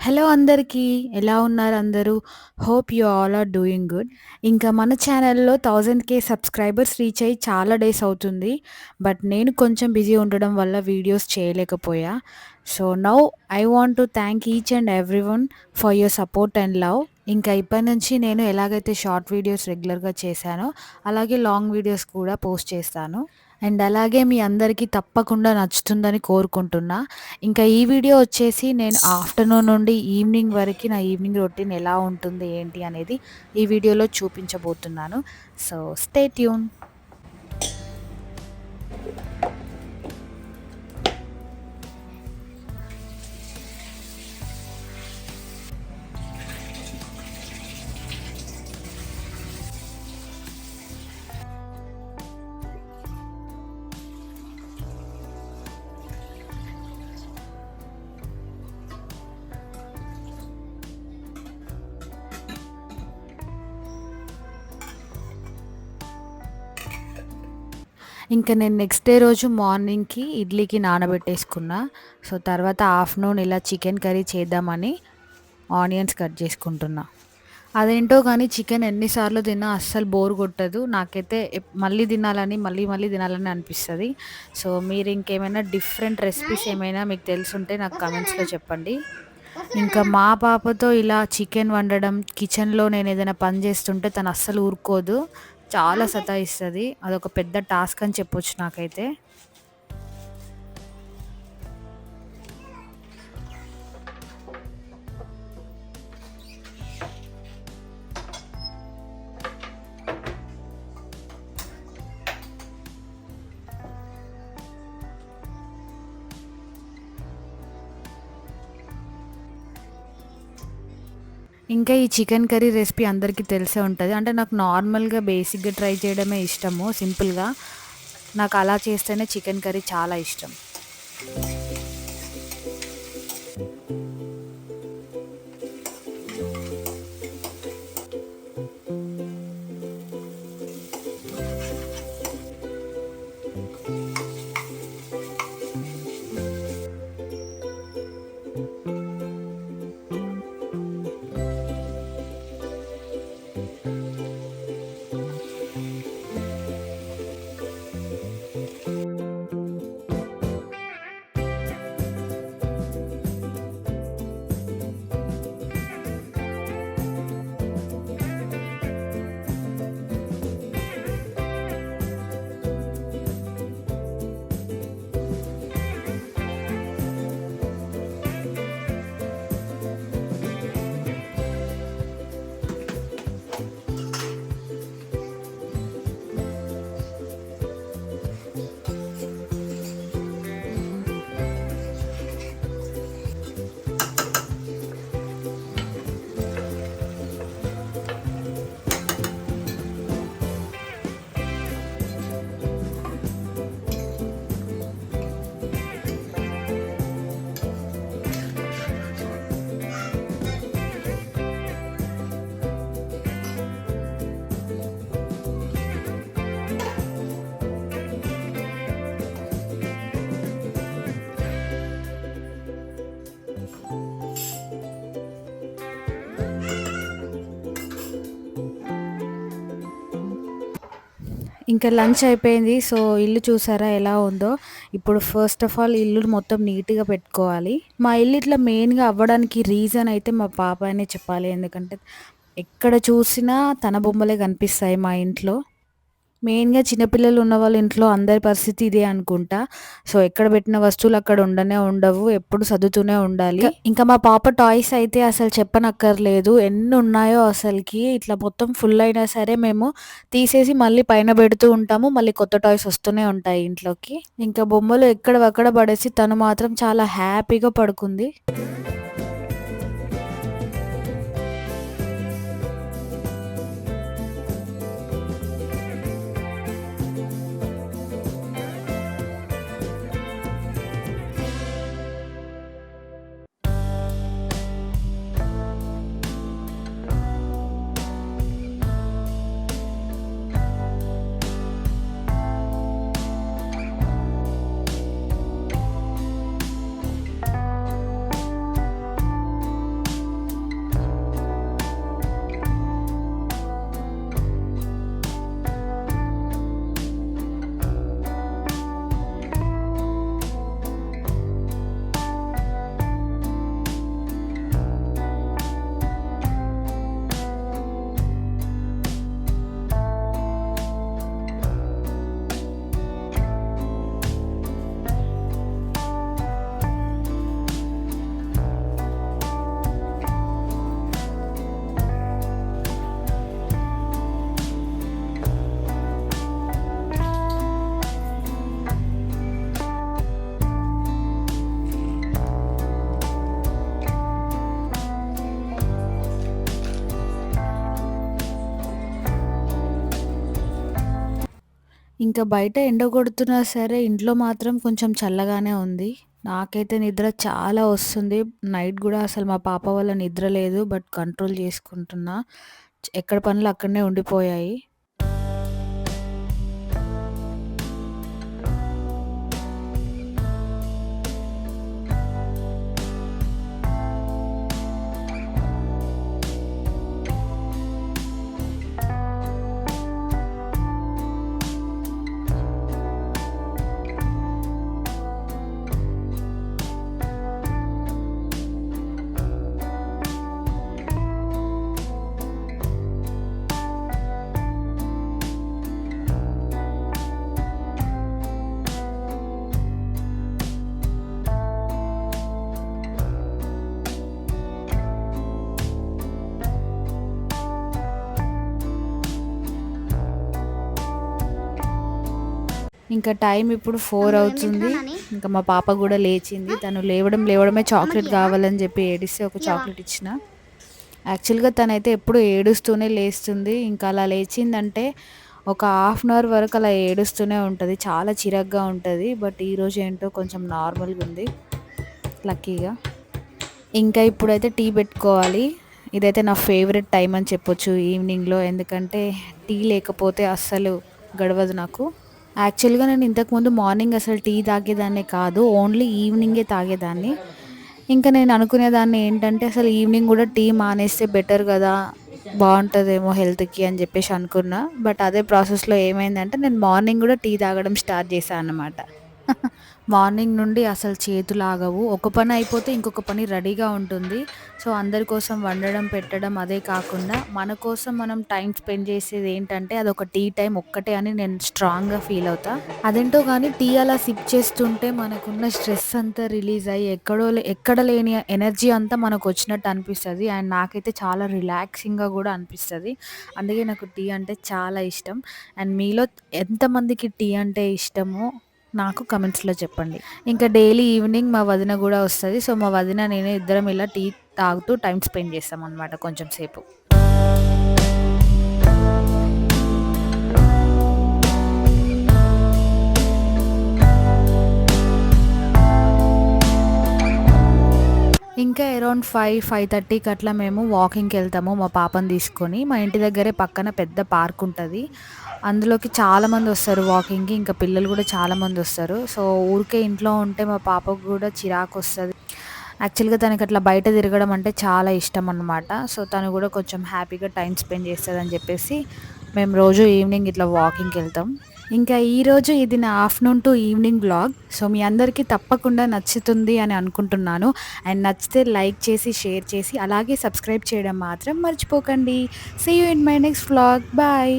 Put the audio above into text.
Hello అందరికీ. ఎలా ఉన్నారు అందరూ? Hope you all are doing good. ఇంకా మన ఛానల్‌లో 1000 సబ్స్క్రైబర్స్ రీచ్ అయ్యి చాలా డేస్ అవుతుంది. బట్ నేను కొంచెం బిజీ ఉండడం వల్ల వీడియోస్ చేయలేకపోయా. So, now I want to thank each and everyone for your support and love. ఇంకా ఇప్పటి నుంచి నేను ఎలాగైతే షార్ట్ వీడియోస్ రెగ్యులర్‌గా చేశానో, అలాగే లాంగ్ వీడియోస్ కూడా పోస్ట్ చేస్తాను. అండ్ అలాగే మీ అందరికీ తప్పకుండా నచ్చుతుందని కోరుకుంటున్నా. ఇంకా ఈ వీడియో వచ్చేసి నేను ఆఫ్టర్‌నూన్ నుండి ఈవినింగ్ వరకి నా ఈవినింగ్ రొటీన్ ఎలా ఉంటుంది, ఏంటి అనేది ఈ వీడియోలో చూపించబోతున్నాను. So, stay tune. ఇంకా నేను నెక్స్ట్ డే రోజు మార్నింగ్‌కి ఇడ్లీకి నానబెట్టేసుకున్నా. సో, తర్వాత ఆఫ్టర్‌నూన్ ఇలా చికెన్ కర్రీ చేద్దామని ఆనియన్స్ కట్ చేసుకుంటున్నా. అదేంటో గానీ చికెన్ ఎన్ని సార్లు తిన్నా అస్సలు బోర్ కొట్టదు. నాకైతే మళ్ళీ తినాలని, మళ్ళీ మళ్ళీ తినాలని అనిపిస్తది. సో, మీరు ఇంకేమైనా డిఫరెంట్ రెసిపీస్ ఏమైనా మీకు తెలిసుంటే నాకు కామెంట్స్‌లో చెప్పండి. ఇంకా మా పాపతో ఇలా చికెన్ వండడం, కిచెన్‌లో నేనేదైనా పని చేస్తుంటే తను అస్సలు ఊరుకోదు. చాలా సతాయిస్తది. అదొక పెద్ద టాస్క్ అని చెప్పొచ్చు నాకైతే. ఇంకా ఈ చికెన్ కర్రీ రెసిపీ అందరికీ తెలిసే ఉంటది. అంటే నాకు నార్మల్‌గా బేసిక్‌గా ట్రై చేయడమే ఇష్టము సింపుల్‌గా. నాకు అలా చేస్తేనే చికెన్ కర్రీ చాలా ఇష్టం. ఇంకా లంచ్ అయిపోయింది. సో, ఇల్లు చూసారా ఎలా ఉందో? ఇప్పుడు ఫస్ట్ ఆఫ్ ఆల్ ఇల్లు మొత్తం నీట్‌గా పెట్టుకోవాలి. మా ఇల్లు ఇట్లా మెయిన్‌గా అవ్వడానికి రీజన్ అయితే మా పాప అనే చెప్పాలి. ఎందుకంటే ఎక్కడ చూసినా తన బొమ్మలే కనిపిస్తాయి మా ఇంట్లో. మెయిన్‌గా చిన్న పిల్లలు ఉన్న వాళ్ళ ఇంట్లో అందరి పరిస్థితి ఇదే అనుకుంటా. సో, ఎక్కడ పెట్టిన వస్తువులు అక్కడ ఉండనే ఉండవు. ఎప్పుడు సర్దుతూనే ఉండాలి. ఇంకా మా పాప టాయ్స్ అయితే అసలు చెప్పనక్కర్లేదు. ఎన్నున్నాయో అసలకి ఇట్లా మొత్తం ఫుల్ అయినా సరే మేము తీసేసి మళ్ళీ పైన పెడుతూ ఉంటాము. మళ్ళీ కొత్త టాయ్స్ వస్తూనే ఉంటాయి ఇంట్లోకి. ఇంకా బొమ్మలు ఎక్కడివక్కడ పడేసి తను మాత్రం చాలా హ్యాపీగా పడుకుంది. ఇంకా బయట ఎండ కొడుతున్నా సరే ఇంట్లో మాత్రం కొంచెం చల్లగానే ఉంది. నాకైతే నిద్ర చాలా వస్తుంది. నైట్ గూడా అసలు మా పాప వల్ల నిద్ర లేదు. బట్ కంట్రోల్ చేసుకుంటున్నా. ఎక్కడ పనులు అక్కడనే ఉండిపోయాయి. ఇంకా టైం ఇప్పుడు 4 అవుతుంది. ఇంకా మా పాప గూడా లేచింది. తను లేవడమే చాక్లెట్ కావాలని చెప్పి ఏడిస్తే ఒక చాక్లెట్ ఇచ్చిన. యాక్చువల్‌గా తనైతే ఎప్పుడు ఏడుస్తూనే లేస్తుంది. ఇంకా అలా లేచిందంటే ఒక హాఫ్ అన్ అవర్ వరకు అలా ఏడుస్తూనే ఉంటది. చాలా చిరాకుగా ఉంటది. బట్ ఈరోజు ఏంటో కొంచెం నార్మల్‌గుంది లక్కీగా. ఇంకా ఇప్పుడైతే టీ పెట్టుకోవాలి. ఇదైతే నా ఫేవరెట్ టైమ్ అని చెప్పొచ్చు ఈవినింగ్‌లో. ఎందుకంటే టీ లేకపోతే అస్సలు గడవదు నాకు. యాక్చువల్‌గా నేను ఇంతకుముందు మార్నింగ్ అసలు టీ తాగేదాన్నే కాదు. ఓన్లీ ఈవినింగే తాగేదాన్ని. ఇంకా నేను అనుకునేదాన్ని ఏంటంటే అసలు ఈవినింగ్ గూడా టీ మానేస్తే బెటర్ గదా! బావుంటదేమో హెల్త్‌కి అని జెప్పేసి అనుకున్నా. బట్ అదే ప్రాసెస్‌లో ఏమైందంటే నేను మార్నింగ్ గూడా టీ తాగడం స్టార్ట్ చేశా అన్నమాట. మార్నింగ్ నుండి అసలు చేతులాగవు. ఒక పని అయిపోతే ఇంకొక పని రెడీగా ఉంటుంది. సో, అందరి కోసం వండడం, పెట్టడం అదే కాకుండా మన కోసం మనం టైమ్ స్పెండ్ చేసేదేంటంటే అదొక టీ టైమ్ ఒక్కటే అని నేను స్ట్రాంగ్‌గా ఫీల్ అవుతా. అదేంటో గానీ టీ అలా సిప్ చేస్తుంటే మనకున్న స్ట్రెస్ అంతా రిలీజ్ అయ్యి ఎక్కడ లేని ఎనర్జీ అంతా మనకొచ్చినట్టు అనిపిస్తది. అండ్ నాకైతే చాలా రిలాక్సింగ్‌గా గూడా అనిపిస్తది. అందుకే నాకు టీ అంటే చాలా ఇష్టం. అండ్ మీలో ఎంతమందికి టీ అంటే ఇష్టమో నాకు కమెంట్స్‌లో చెప్పండి. ఇంకా డైలీ ఈవినింగ్ మా వదిన గూడా వస్తది. సో, మా వదిన, నేను ఇద్దరం ఇలా టీ తాగుతూ టైమ్ స్పెండ్ చేస్తామనమాట కొంచెం సేపు. ఇంకా అరౌండ్ 5:30కి అట్లా మేము వాకింగ్‌కెళ్తాము మా పాపని తీసుకొని. మా ఇంటి దగ్గరే పక్కన పెద్ద పార్క్ ఉంటది. అందులోకి చాలామందొస్తారు వాకింగ్‌కి. ఇంకా పిల్లలు గూడా చాలామందొస్తారు. సో, ఊరికే ఇంట్లో ఉంటే మా పాపకు గూడా చిరాకొస్తది. యాక్చువల్‌గా తనకట్లా బయట తిరగడం అంటే చాలా ఇష్టమనమాట. సో, తను గూడా కొంచెం హ్యాపీగా టైమ్ స్పెండ్ చేస్తదని జెప్పేసి మేము రోజు ఈవినింగ్ ఇట్లా వాకింగ్‌కెళ్తాం. ఇంకా ఈరోజు ఇది నా afternoon to evening vlog. So, మీ అందరికీ తప్పకుండా నచ్చుతుంది అని అనుకుంటున్నాను. అండ్ నచ్చితే లైక్ చేసి, షేర్ చేసి, అలాగే సబ్స్క్రైబ్ చేయడం మాత్రం మర్చిపోకండి. See you in my next vlog. Bye.